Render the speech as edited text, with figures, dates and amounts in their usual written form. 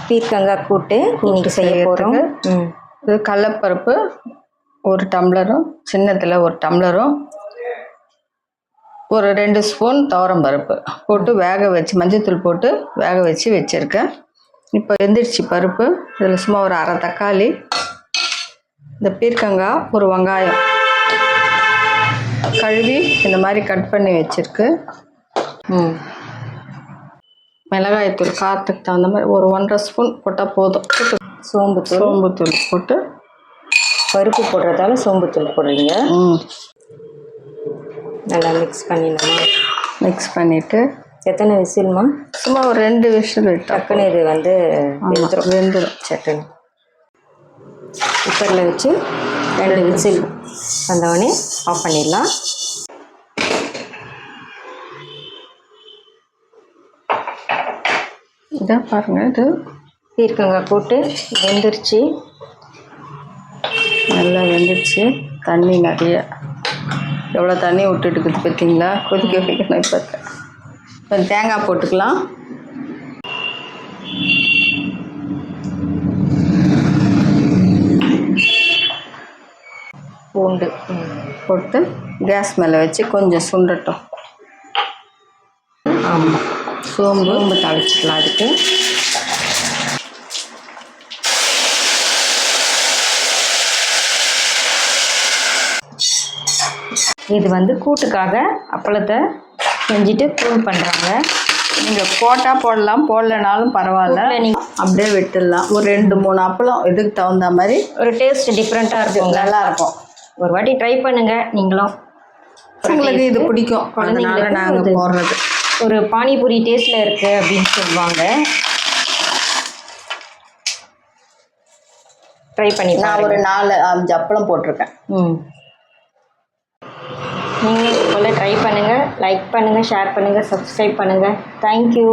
பீர்க்கங்காய் கூட்டு இன்னைக்கு செய்ய போகிறோம். இது கடலைப்பருப்பு 1 டம்ளரும், சின்னத்தில் 1 டம்ளரும், ஒரு 2 ஸ்பூன் துவரம்பருப்பு போட்டு வேக வச்சு மஞ்சத்தூள் போட்டு வேக வச்சு வச்சுருக்கேன். இப்போ வெந்துடுச்சு பருப்பு. இதில் சும்மா ஒரு அரை தக்காளி, இந்த பீர்க்கங்காய், ஒரு வெங்காயம் கழுவி இந்த மாதிரி கட் பண்ணி வச்சுருக்கு. மிளகாய்த்தூள் காரத்துக்கு தகுந்த மாதிரி ஒரு 1.5 ஸ்பூன் போட்டால் போதும். சோம்புத்தூள் போட்டு பருப்பு போடுறதால சோம்புத்தூள் போடுறீங்க. நல்லா மிக்ஸ் பண்ணிடணுமா? மிக்ஸ் பண்ணிவிட்டு எத்தனை விசில்மா? சும்மா ஒரு 2 விசில் விட்டு டக்குன்னு இது வந்து வெந்துடும். சட்டுன்னு குக்கரில் வச்சு 2 விசில் வந்தவொடனே ஆஃப் பண்ணிடலாம். இதை பாருங்கள், இது பீர்க்கங்காய் போட்டு வெந்துருச்சு. நல்லா வெந்துருச்சு. தண்ணி நிறைய எவ்வளோ தண்ணி விட்டுட்டுக்குது பார்த்தீங்களா? கொதிக்க வைக்கணும். இப்போ தேங்காய் போட்டுக்கலாம். பூண்டு போட்டு கேஸ் மேலே வச்சு கொஞ்சம் சுண்டட்டும். ஆமாம், சோம்பு தாளிச்சிக்கலாம். அதுக்கு இது வந்து கூட்டுக்காக அப்பளத்தை செஞ்சுட்டு தூள் பண்ணுறாங்க. நீங்கள் போட்டால் போடலாம், போடலனாலும் பரவாயில்ல. நீங்கள் அப்படியே விட்டுடலாம். ஒரு 2-3 அப்பளம் இதுக்கு தகுந்த மாதிரி ஒரு டேஸ்ட் டிஃப்ரெண்ட்டாக இருக்கும், நல்லாயிருக்கும். ஒரு வாட்டி ட்ரை பண்ணுங்கள் நீங்களும். உங்களுக்கு இது பிடிக்கும், அதனால நாங்கள் போடுறது. ஒரு பானிபூரி டேஸ்ட்டில் இருக்குது அப்படின்னு சொல்லுவாங்க. ட்ரை பண்ணி நான் ஒரு 4-5 அப்பளம் போட்டிருக்கேன். நீங்கள் இது போல் ட்ரை பண்ணுங்கள். லைக் பண்ணுங்கள், ஷேர் பண்ணுங்கள், சப்ஸ்கிரைப் பண்ணுங்கள். தேங்க்யூ.